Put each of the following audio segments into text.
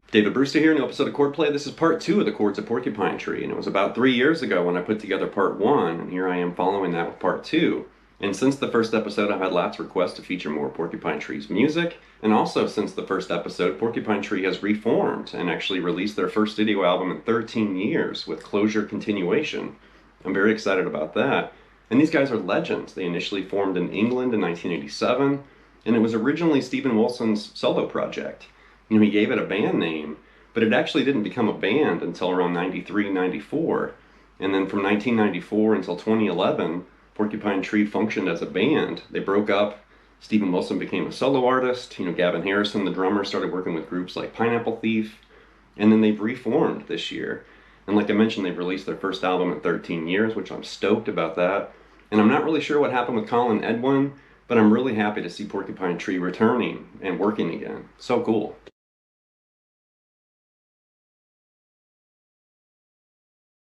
David Brewster here, new episode of Chordplay. This is part 2 of the Chords of Porcupine Tree, and it was about 3 years ago when I put together part 1, and here I am following that with part 2. And since the first episode, I've had lots of requests to feature more Porcupine Tree's music, and also since the first episode, Porcupine Tree has reformed and actually released their first studio album in 13 years with Closure Continuation. I'm very excited about that. And these guys are legends. They initially formed in England in 1987, and it was originally Steven Wilson's solo project. You know, he gave it a band name, but it actually didn't become a band until around 93, 94. And then from 1994 until 2011, Porcupine Tree functioned as a band. They broke up. Steven Wilson became a solo artist. You know, Gavin Harrison, the drummer, started working with groups like Pineapple Thief. And then they've reformed this year. And like I mentioned, they've released their first album in 13 years, which I'm stoked about that. And I'm not really sure what happened with Colin Edwin, but I'm really happy to see Porcupine Tree returning and working again. So cool.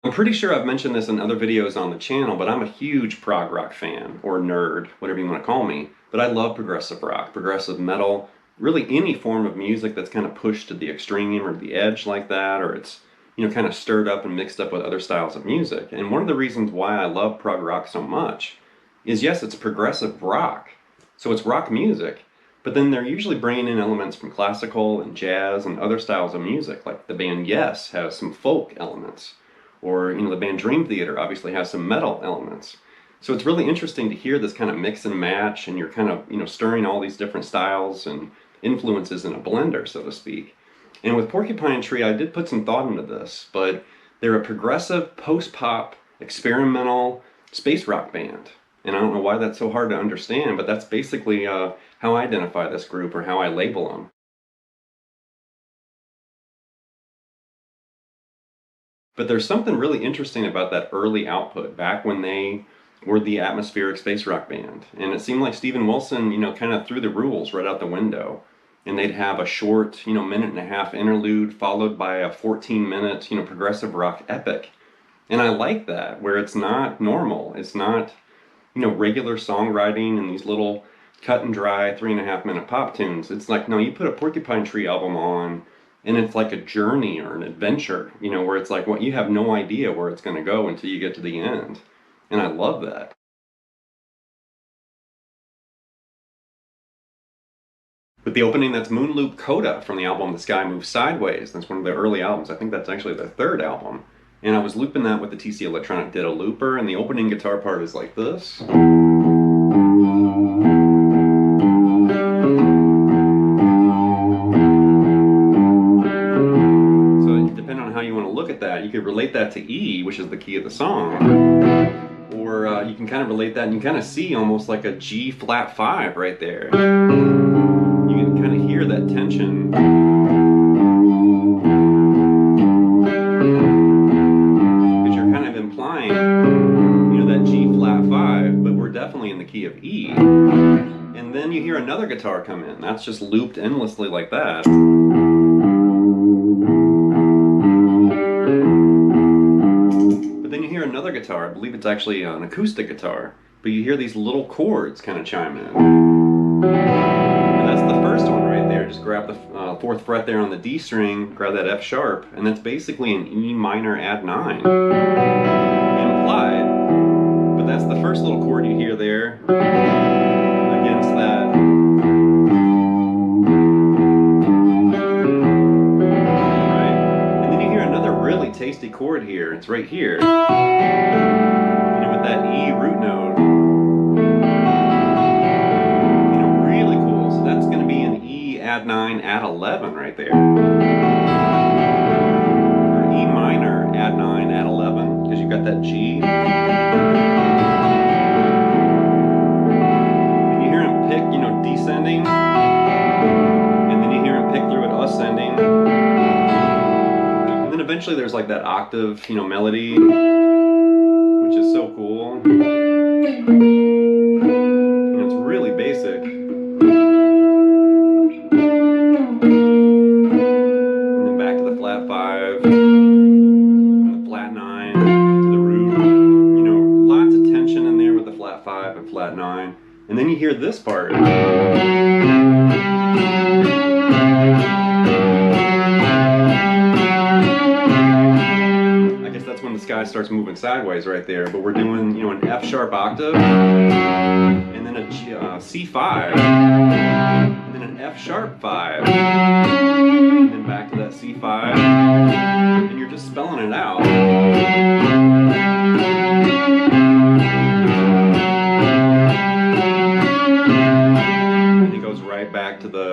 I'm pretty sure I've mentioned this in other videos on the channel, but I'm a huge prog rock fan, or nerd, whatever you want to call me. But I love progressive rock, progressive metal, really any form of music that's kind of pushed to the extreme or the edge like that, or it's, you know, kind of stirred up and mixed up with other styles of music. And one of the reasons why I love prog rock so much is, yes, it's progressive rock, so it's rock music, but then they're usually bringing in elements from classical and jazz and other styles of music, like the band Yes has some folk elements. Or, you know, the band Dream Theater obviously has some metal elements. So it's really interesting to hear this kind of mix and match, and you're kind of, you know, stirring all these different styles and influences in a blender, so to speak. And with Porcupine Tree, I did put some thought into this, but they're a progressive, post-pop, experimental space rock band. And I don't know why that's so hard to understand, but that's basically how I identify this group, or how I label them. But there's something really interesting about that early output, back when they were the atmospheric space rock band. And it seemed like Steven Wilson, you know, kind of threw the rules right out the window. And they'd have a short, you know, minute-and-a-half interlude followed by a 14-minute, you know, progressive rock epic. And I like that, where it's not normal. It's not, you know, regular songwriting and these little cut-and-dry 3.5-minute pop tunes. It's like, no, you put a Porcupine Tree album on, and it's like a journey or an adventure, you know, where it's like, well, you have no idea where it's going to go until you get to the end. And I love that. With the opening, that's Moonloop Coda from the album The Sky Moves Sideways. That's one of their early albums. I think that's actually their third album. And I was looping that with the TC Electronic Ditto looper, and the opening guitar part is like this. You could relate that to E, which is the key of the song, or you can kind of relate that, and you kind of see almost like a G flat 5 right there. You can kind of hear that tension, because you're kind of implying, you know, that G flat 5, but we're definitely in the key of E. And then you hear another guitar come in. That's just looped endlessly like that. Another guitar, I believe it's actually an acoustic guitar, but you hear these little chords kind of chime in. And that's the first one right there. Just grab the 4th fret there on the D string, grab that F sharp, and that's basically an E minor add 9 implied. But that's the first little chord you hear there against that. Tasty chord here. It's right here. You know, with that E root note. add 11 right there. Or E minor, add 9, add 11, because you've got that G. And you hear him pick, you know, descending. And then you hear him pick through it ascending. And then eventually there's like that octave, you know, melody, which is so cool. You know, it's really basic. And then back to the flat 5, and the flat 9, to the root. You know, lots of tension in there with the flat 5 and flat 9. And then you hear this part. When the sky starts moving sideways right there, but we're doing, you know, an F sharp octave, and then a C5, and then an F sharp 5, and then back to that C5, and you're just spelling it out. And it goes right back to the.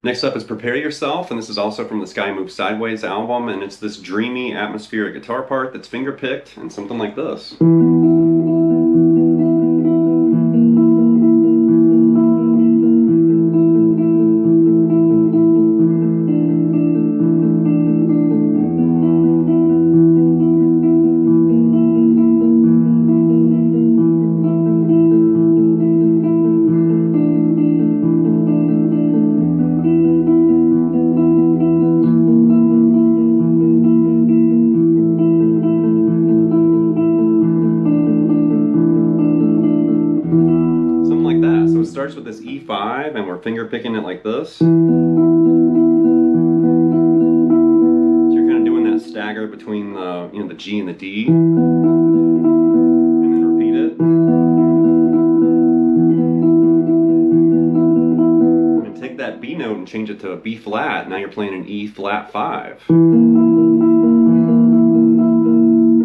Next up is Prepare Yourself, and this is also from the Sky Moves Sideways album, and it's this dreamy, atmospheric guitar part that's finger-picked, and something like this. Starts with this E5 and we're finger picking it like this. So you're kind of doing that stagger between the, you know, the G and the D, and then repeat it. And take that B note and change it to a B flat. Now you're playing an E flat 5.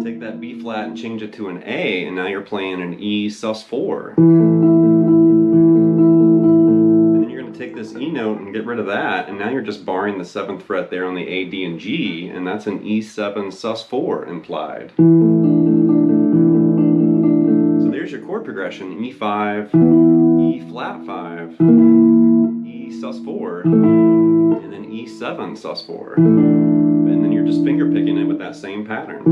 Take that B flat and change it to an A, and now you're playing an E sus4. Take this E note and get rid of that, and now you're just barring the 7th fret there on the A, D, and G, and that's an E7 sus4 implied. So there's your chord progression: E5, E flat 5, E sus4, and then E7 sus4. And then you're just finger picking it with that same pattern.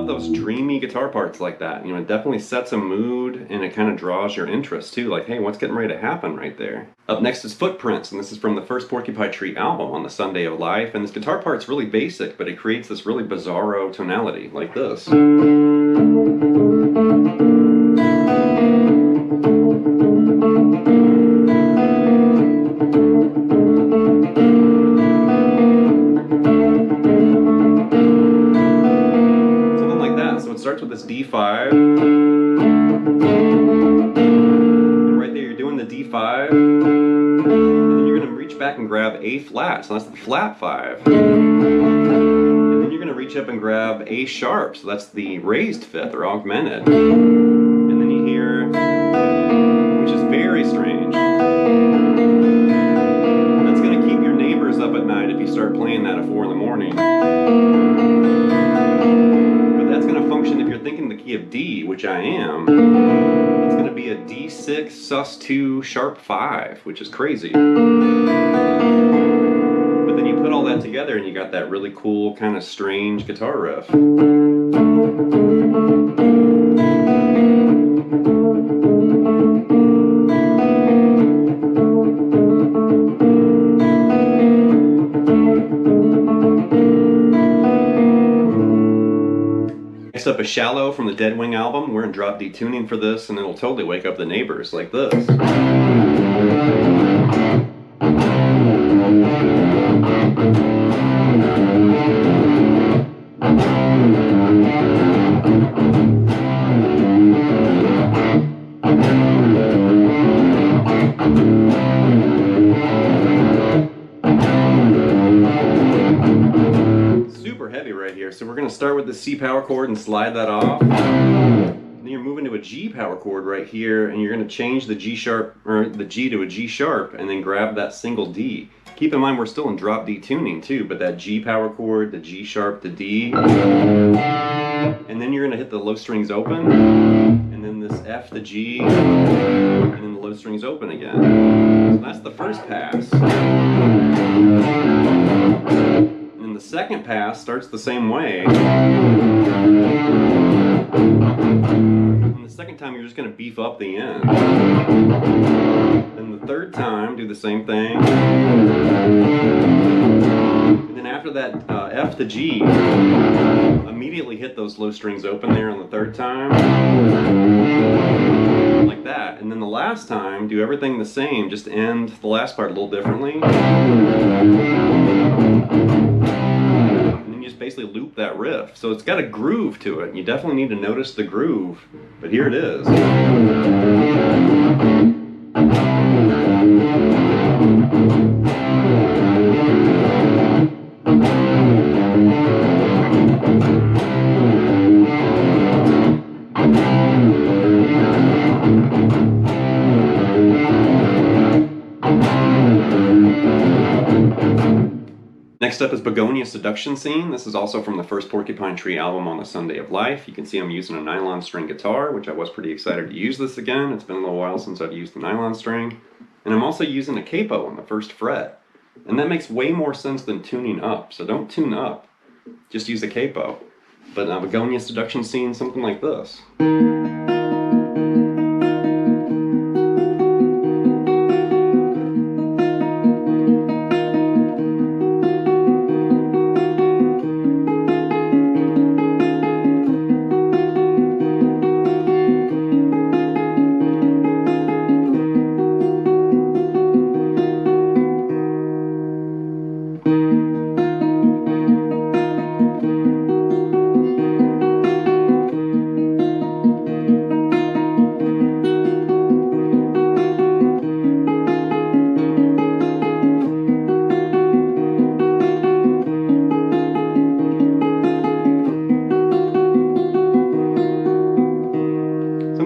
Those dreamy guitar parts like that, you know, it definitely sets a mood, and it kind of draws your interest too, like, hey, what's getting ready to happen right there? Up next is Footprints, and this is from the first Porcupine Tree album, On the Sunday of Life, and this guitar part's really basic, but it creates this really bizarro tonality like this. Starts with this D5, and right there you're doing the D5, and then you're going to reach back and grab A flat, so that's the flat 5, and then you're going to reach up and grab A sharp, so that's the raised 5th or augmented, and then you hear, which is very strange, that's going to keep your neighbors up at night if you start playing that at 4 in the morning. If you're thinking the key of D, which I am, it's going to be a D6 sus2 sharp 5, which is crazy. But then you put all that together and you got that really cool, kind of strange guitar riff. Next up is Shallow from the Deadwing album. We're in drop D tuning for this, and it'll totally wake up the neighbors like this. start with the C power chord and slide that off. Then you're moving to a G power chord right here, and you're going to change the G sharp, or the G to a G sharp, and then grab that single D. Keep in mind we're still in drop D tuning too, but that G power chord, the G sharp, the D, and then you're going to hit the low strings open, and then this F, the G, and then the low strings open again. So that's the first pass. And then the second pass starts the same way. And the second time you're just going to beef up the end. Then the third time do the same thing. And then after that F to G, immediately hit those low strings open there on the third time. Like that. And then the last time do everything the same, just end the last part a little differently. Basically loop that riff. So it's got a groove to it. You definitely need to notice the groove, but here it is. Next up is Begonia Seduction Scene. This is also from the first Porcupine Tree album on the Sunday of Life. You can see I'm using a nylon string guitar, which I was pretty excited to use this again. It's been a little while since I've used the nylon string. And I'm also using a capo on the first fret. And that makes way more sense than tuning up. So don't tune up, just use a capo. But Begonia Seduction Scene, something like this.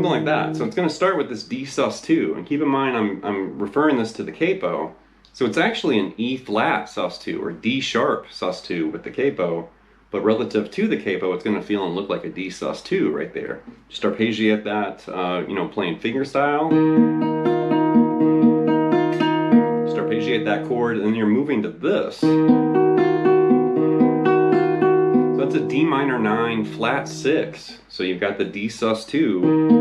Like that. So it's going to start with this D sus2, and keep in mind I'm referring this to the capo, so it's actually an E flat sus2 or D sharp sus2 with the capo, but relative to the capo it's going to feel and look like a D sus2 right there. Just arpeggiate that, you know, playing finger style. Just arpeggiate that chord, and then you're moving to this. So that's a D minor 9 flat 6. So you've got the D sus2.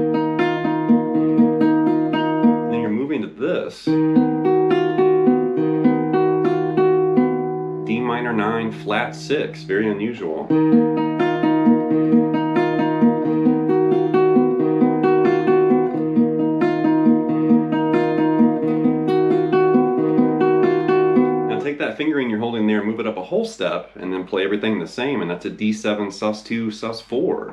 To this D minor 9 flat 6, very unusual. Now take that fingering you're holding there, move it up a whole step, and then play everything the same, and that's a D7 sus2 sus4.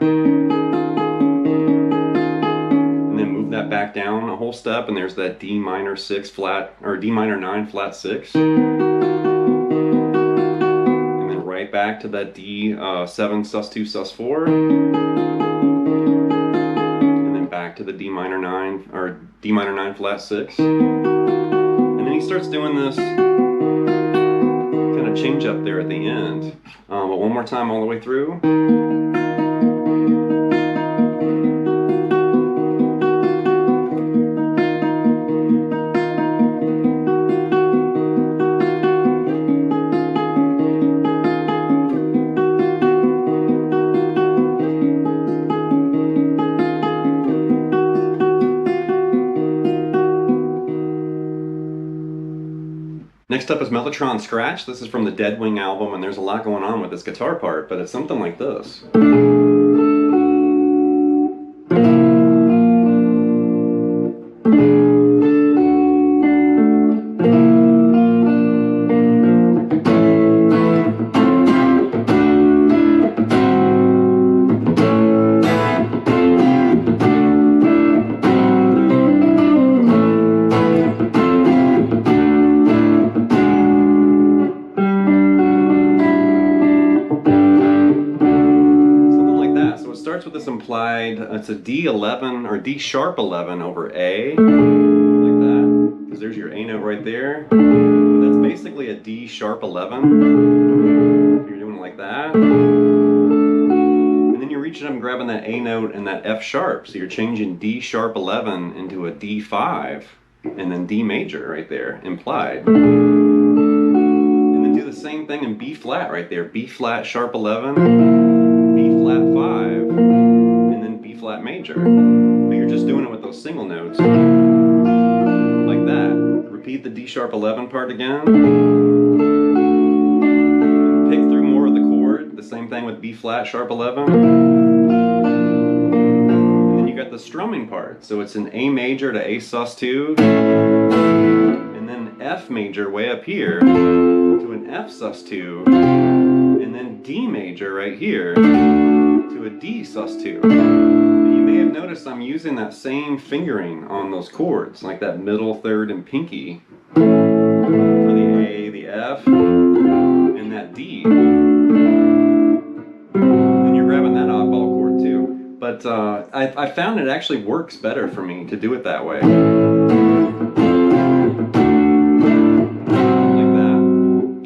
That back down a whole step, and there's that D minor 6 flat, or D minor 9 flat 6, and then right back to that D7 sus2 sus4, and then back to the D minor 9 or D minor 9 flat 6, and then he starts doing this kind of change up there at the end, but one more time all the way through. Next up is Mellotron Scratch. This is from the Deadwing album, and there's a lot going on with this guitar part, but it's something like this. implied, it's a D11 or D sharp 11 over A, like that, because there's your A note right there. That's basically a D sharp 11. You're doing it like that. And then you're reaching up and grabbing that A note and that F sharp. So you're changing D sharp 11 into a D5 and then D major right there, implied. And then do the same thing in B flat right there. B flat sharp 11, B flat 5, and then B flat major. But you're just doing it with those single notes. Like that. Repeat the D sharp 11 part again. Pick through more of the chord. The same thing with B flat sharp 11. And then you got the strumming part. So it's an A major to A sus2. And then F major way up here to an F sus2. And then D major right here to a D sus2. You may have noticed I'm using that same fingering on those chords, like that middle, third, and pinky for the A, the F, and that D. And you're grabbing that oddball chord too. But I found it actually works better for me to do it that way. Like that.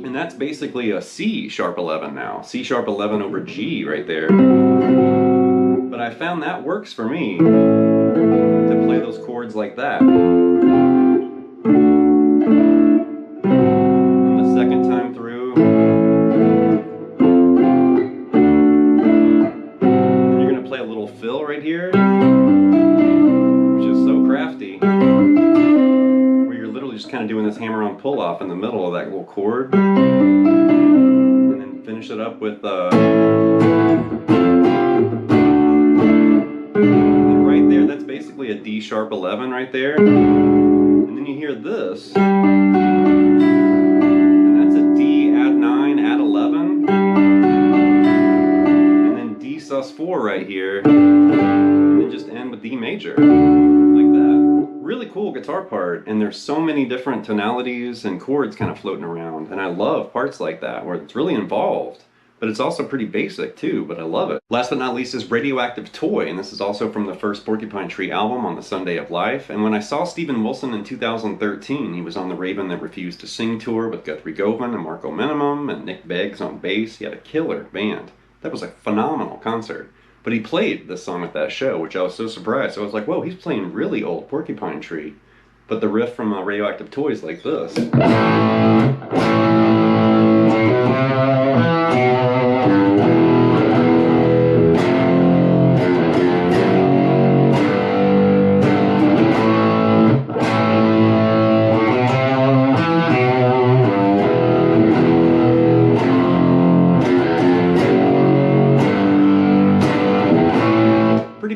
And that's basically a C sharp 11 now. C sharp 11 over G right there. But I found that works for me to play those chords like that. And the second time through, and you're going to play a little fill right here, which is so crafty, where you're literally just kind of doing this hammer-on pull-off in the middle of that little chord, and then finish it up with and right there, that's basically a D sharp 11 right there. And then you hear this. And that's a D add 9, add 11. And then D sus4 right here. And then just end with D major. Like that. Really cool guitar part. And there's so many different tonalities and chords kind of floating around. And I love parts like that where it's really involved. But it's also pretty basic too, but I love it. Last but not least is Radioactive Toy, and this is also from the first Porcupine Tree album on the Sunday of Life. And when I saw Steven Wilson in 2013, he was on the Raven That Refused to Sing tour with Guthrie Govan and Marco Minimum and Nick Beggs on bass. He had a killer band. That was a phenomenal concert. But he played this song at that show, which I was so surprised. So I was like, whoa, he's playing really old Porcupine Tree. But the riff from Radioactive Toy is like this.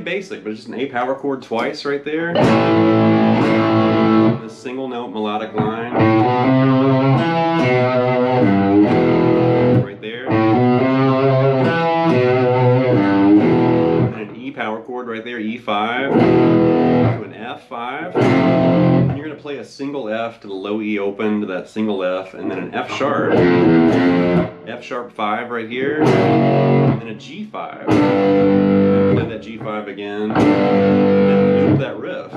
Basic, but it's just an A power chord twice right there. This single note melodic line right there. And an E power chord right there, E5 to an F5. And you're going to play a single F to the low E open to that single F, and then an F sharp 5 right here, and then a G5. Play that G5 again, and loop that riff.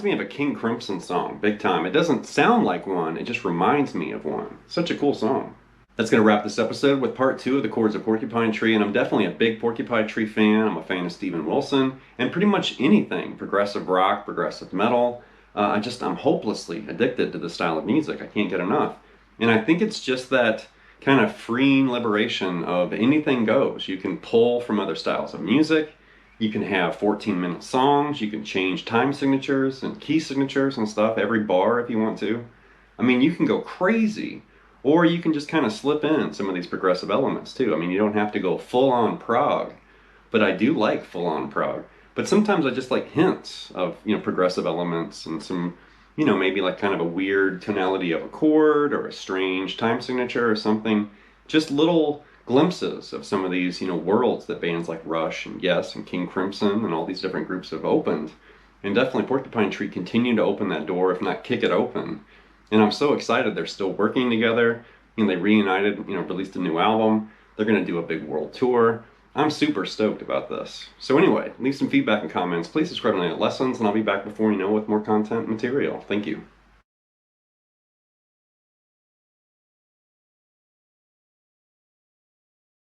Me of a King Crimson song, big time. It doesn't sound like one, it just reminds me of one. Such a cool song. That's going to wrap this episode with part 2 of the Chords of Porcupine Tree, and I'm definitely a big Porcupine Tree fan. I'm a fan of Steven Wilson, and pretty much anything, progressive rock, progressive metal. I'm hopelessly addicted to this style of music. I can't get enough. And I think it's just that kind of freeing liberation of anything goes. You can pull from other styles of music. You can have 14-minute songs, you can change time signatures and key signatures and stuff every bar if you want to. I mean, you can go crazy, or you can just kind of slip in some of these progressive elements too. I mean, you don't have to go full-on prog, but I do like full-on prog. But sometimes I just like hints of, progressive elements and some, you know, maybe like kind of a weird tonality of a chord or a strange time signature or something. Just little glimpses of some of these, you know, worlds that bands like Rush and Yes and King Crimson and all these different groups have opened. And definitely Porcupine Tree continue to open that door, if not kick it open. And I'm so excited they're still working together. You know, they reunited, you know, released a new album. They're going to do a big world tour. I'm super stoked about this. So anyway, leave some feedback and comments. Please subscribe to Lessons, and I'll be back before you know with more content and material. Thank you.